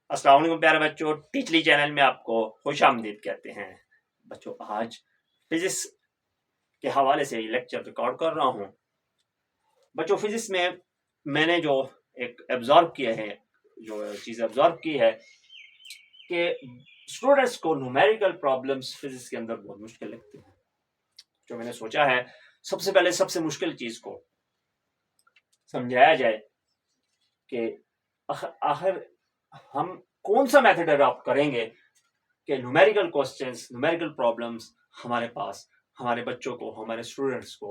अस्सलाम वालेकुम प्यारे बच्चों, टीचली चैनल में आपको खुश आमदीद कहते हैं। बच्चों, आज फिजिक्स के हवाले से लेक्चर रिकॉर्ड कर रहा हूँ। बच्चों, फिजिक्स में मैंने जो एक एब्जॉर्व किया है, जो चीज़ एब्जॉर्व की है कि स्टूडेंट्स को न्यूमेरिकल प्रॉब्लम्स फिजिक्स के अंदर बहुत मुश्किल लगती हैं। जो मैंने सोचा है, सबसे पहले सबसे मुश्किल चीज़ को समझाया जाए कि आखिर हम कौन सा मेथड अडॉप्ट करेंगे कि न्यूमेरिकल क्वेश्चंस, न्यूमेरिकल प्रॉब्लम्स हमारे पास, हमारे बच्चों को, हमारे स्टूडेंट्स को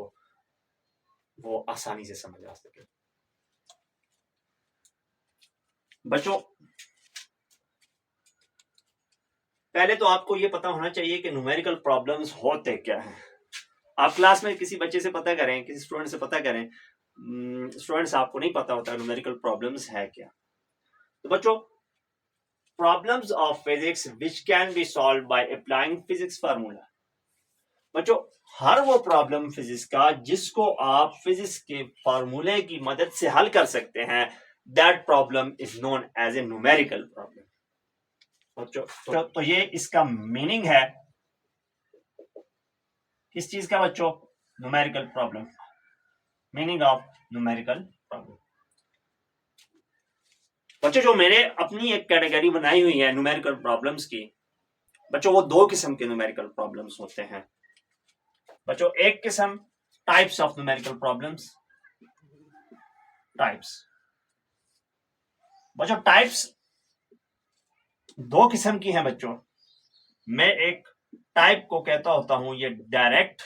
वो आसानी से समझ आ सके। बच्चों, पहले तो आपको ये पता होना चाहिए कि न्यूमेरिकल प्रॉब्लम्स होते क्या हैं। आप क्लास में किसी बच्चे से पता करें, किसी स्टूडेंट से पता करें, स्टूडेंट्स आपको नहीं पता होता न्यूमेरिकल प्रॉब्लम्स है क्या। तो बच्चों, problems of physics which can be solve by applying physics formula. बच्चों, हर वो प्रॉब्लम फिजिक्स का जिसको आप फिजिक्स के फार्मूले की मदद से हल कर सकते हैं, that problem is known as a numerical problem. बच्चों, तो ये इसका मीनिंग है किस चीज का बच्चों? Numerical problem. Meaning of numerical problem. बच्चों, जो मैंने अपनी एक कैटेगरी बनाई हुई है न्यूमेरिकल प्रॉब्लम्स की, बच्चों वो दो किस्म के न्यूमेरिकल प्रॉब्लम्स होते हैं। बच्चों, एक किस्म types of numerical problems. Types. बच्चों, टाइप्स दो किस्म की हैं बच्चों। मैं एक टाइप को कहता होता हूं ये डायरेक्ट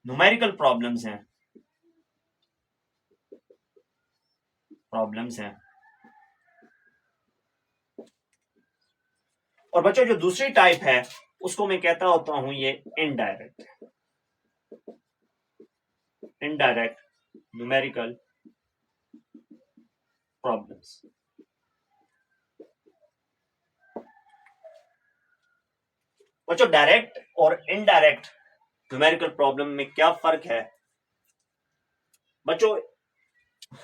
न्यूमेरिकल प्रॉब्लम्स हैं। और बच्चों, जो दूसरी टाइप है उसको मैं कहता होता हूं ये इनडायरेक्ट न्यूमेरिकल प्रॉब्लम्स। बच्चों, डायरेक्ट और इनडायरेक्ट न्यूमेरिकल प्रॉब्लम में क्या फर्क है? बच्चों,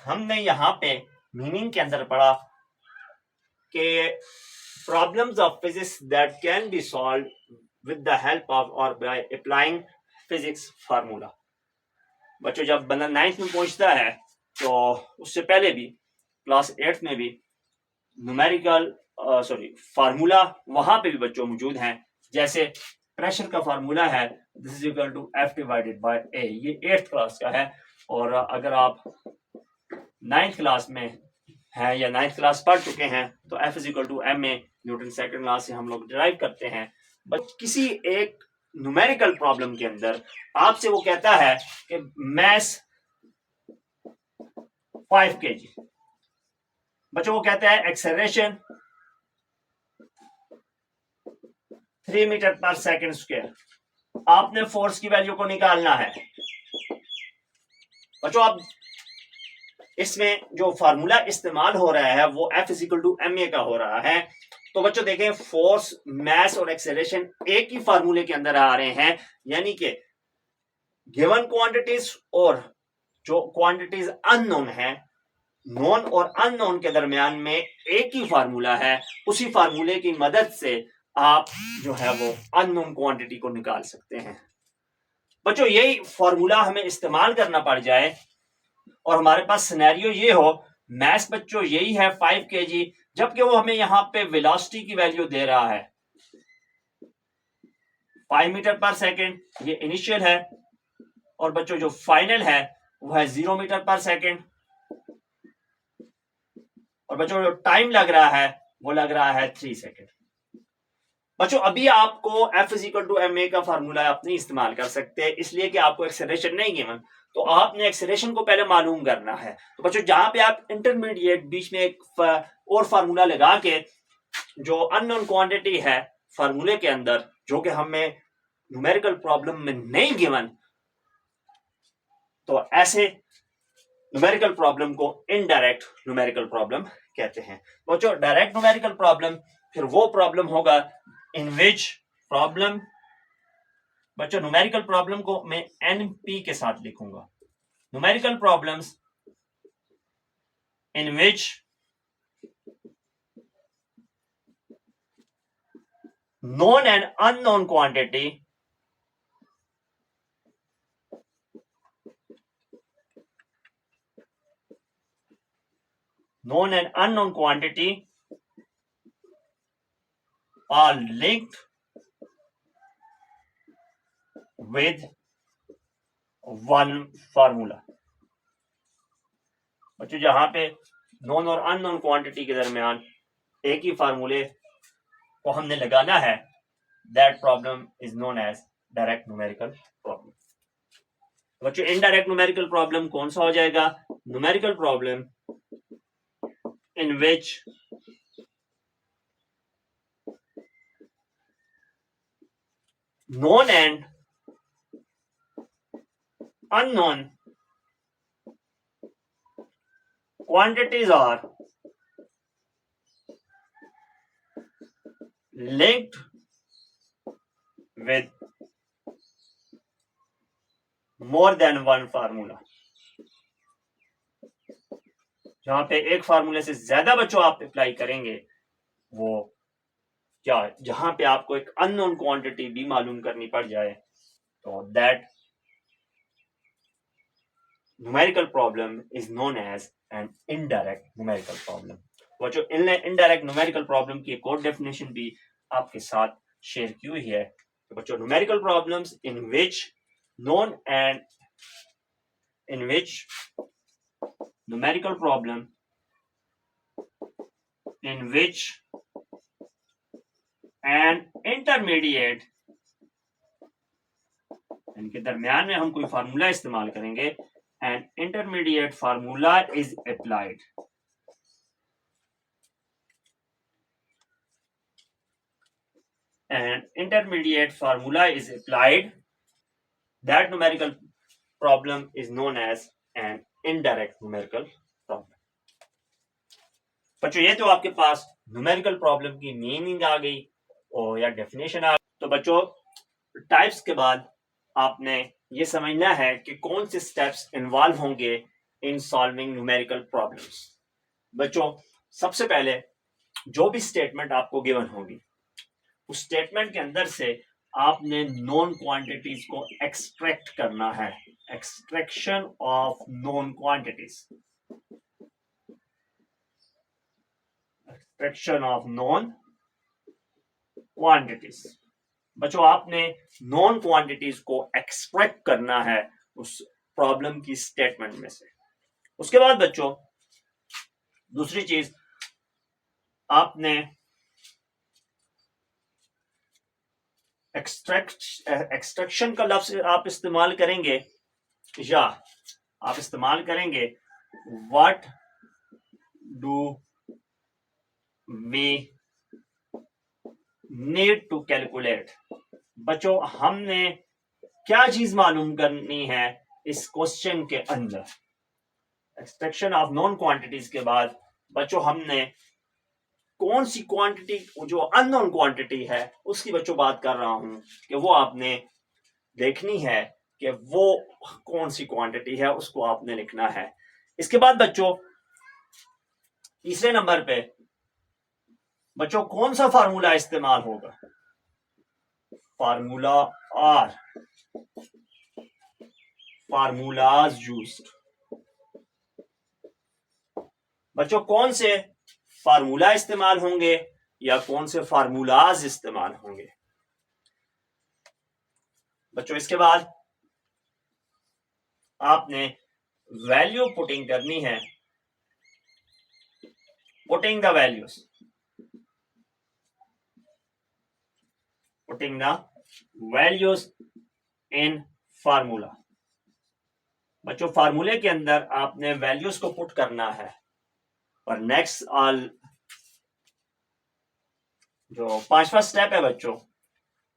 हमने यहां पे मीनिंग के अंदर पढ़ा कि problems of physics that can be solve with the help of और बाय अप्लाइंग फिजिक्स फार्मूला। बच्चों, जब बंदा 9th में पहुंचता है तो उससे पहले भी क्लास 8th में भी न्यूमेरिकल फार्मूला वहां पे भी बच्चों मौजूद हैं। जैसे प्रेशर का फार्मूला है, this is equal to F divided by A. ये 8th क्लास का है। और अगर आप 9th क्लास में हैं या 9th क्लास पढ़ चुके हैं तो F is equal to M A, Newton second law से हम लोग डिराइव करते हैं। बट किसी एक न्यूमेरिकल प्रॉब्लम के अंदर आपसे वो कहता है कि मैस 5 kg। बच्चों, वो कहता है एक्सेलरेशन 3 मीटर पर सेकंड स्क्वायर। आपने फोर्स की वैल्यू को निकालना है। बच्चों, आप इसमें जो फार्मूला इस्तेमाल हो रहा है वो F is equal to M A का हो रहा है। तो बच्चों देखें, फोर्स, मैस और एक्सेलरेशन एक ही फार्मूले के अंदर आ रहे हैं, यानी कि गिवन क्वांटिटीज और जो क्वांटिटीज अननोन है, नोन और अननोन के दरमियान में एक ही फार्मूला है। उसी फार्मूले की मदद से आप जो है वो अननोन क्वांटिटी को निकाल सकते हैं। बच्चों, यही फार्मूला हमें इस्तेमाल करना पड़ जाए और हमारे पास सिनेरियो ये हो, मैस बच्चों यही है 5 kg, जबकि वो हमें यहां पे वेलोसिटी की वैल्यू दे रहा है 5 मीटर पर सेकेंड, ये इनिशियल है। और बच्चों, जो फाइनल है वो है 0 मीटर पर सेकेंड। और बच्चों, जो टाइम लग रहा है वो लग रहा है 3 सेकेंड। बच्चों, अभी आपको F is equal to M A का फार्मूला आप नहीं इस्तेमाल कर सकते, इसलिए कि आपको एक्सेलरेशन नहीं गिवन। तो आपने एक्सेलरेशन को पहले मालूम करना है। तो बच्चों, जहां पे आप इंटरमीडिएट बीच में एक और फार्मूला लगा के जो अननोन क्वांटिटी है फार्मूले के अंदर, जो कि हमें न्यूमेरिकल प्रॉब्लम में नहीं गिवन, तो ऐसे न्यूमेरिकल प्रॉब्लम को इनडायरेक्ट न्यूमेरिकल प्रॉब्लम कहते हैं। बच्चों, डायरेक्ट न्यूमेरिकल प्रॉब्लम फिर वो प्रॉब्लम होगा इन विच प्रॉब्लम, बच्चों न्यूमेरिकल प्रॉब्लम को मैं एनपी के साथ लिखूंगा। Numerical problems in which known and unknown quantity are linked with one formula. बच्चों जहां पे नॉन और अननोन क्वांटिटी के दरमियान एक ही फार्मूले को हमने लगाना है, that problem is known as direct numerical problem. बच्चों इनडायरेक्ट न्यूमेरिकल प्रॉब्लम कौन सा हो जाएगा? Numerical problem in which known and unknown quantities are linked with more than one formula. जहां पे एक फार्मूले से ज्यादा बच्चों आप अप्लाई करेंगे, वो क्या, जहां पे आपको एक अननोन क्वांटिटी भी मालूम करनी पड़ जाए, तो that numerical problem is known as an indirect numerical problem. बच्चों इनडायरेक्ट न्यूमेरिकल प्रॉब्लम की एक और डेफिनेशन भी आपके साथ शेयर की हुई है. तो बच्चों numerical problems in which known and in which numerical problem in which an intermediate, इनके दरमियान में हम कोई फार्मूला इस्तेमाल करेंगे. An intermediate formula is applied. An intermediate formula is applied. That numerical problem is known as an indirect numerical problem. बच्चों ये तो आपके पास न्यूमेरिकल प्रॉब्लम की मीनिंग आ गई और या डेफिनेशन आ गई. तो बच्चों टाइप्स के बाद आपने ये समझना है कि कौन से स्टेप्स इन्वॉल्व होंगे इन सॉल्विंग न्यूमेरिकल प्रॉब्लम्स. बच्चों सबसे पहले जो भी स्टेटमेंट आपको गिवन होगी, उस स्टेटमेंट के अंदर से आपने नॉन क्वांटिटीज को एक्सट्रैक्ट करना है. Extraction of non quantities, extraction of non quantities. बच्चों आपने नॉन क्वांटिटीज को एक्सट्रैक्ट करना है उस प्रॉब्लम की स्टेटमेंट में से. उसके बाद बच्चों दूसरी चीज, आपने एक्सट्रैक्शन का लफ्ज आप इस्तेमाल करेंगे या आप इस्तेमाल करेंगे what do we need to calculate. बच्चों हमने क्या चीज मालूम करनी है इस क्वेश्चन के अंदर. एक्सट्रैक्शन ऑफ नॉन क्वांटिटीज के बाद बच्चों हमने कौन सी क्वांटिटी, जो अननोन क्वांटिटी है उसकी बच्चों बात कर रहा हूं कि वो आपने देखनी है कि वो कौन सी क्वांटिटी है, उसको आपने लिखना है. इसके बाद बच्चों तीसरे नंबर पे बच्चों कौन सा फार्मूला इस्तेमाल होगा? Formula are, formulas used. बच्चों कौन से फार्मूला इस्तेमाल होंगे या कौन से फार्मूलाज इस्तेमाल होंगे? बच्चों इसके बाद आपने वैल्यू पुटिंग करनी है. Putting the values, putting the values in formula. बच्चों फार्मूले के अंदर आपने वैल्यूज को पुट करना है. और नेक्स्ट जो पांचवा स्टेप है बच्चों,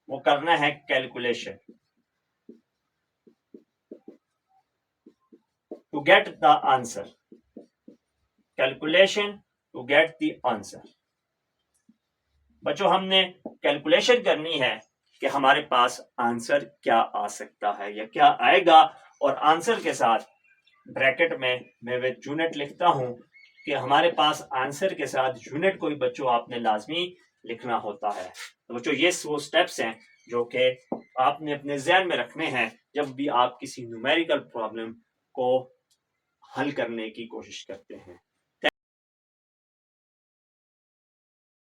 वो करना है calculation to get the answer. Calculation to get the answer. बच्चों हमने कैलकुलेशन करनी है कि हमारे पास आंसर क्या आ सकता है या क्या आएगा, और आंसर के साथ ब्रैकेट में मैं विद यूनिट लिखता हूं कि हमारे पास आंसर के साथ यूनिट को भी बच्चों आपने लाजमी लिखना होता है। तो बच्चों ये वो स्टेप्स हैं जो कि आपने अपने ज़हन में रखने हैं जब भी आप किसी न्यूमेरिकल प्रॉब्लम को हल करने की कोशिश करते हैं।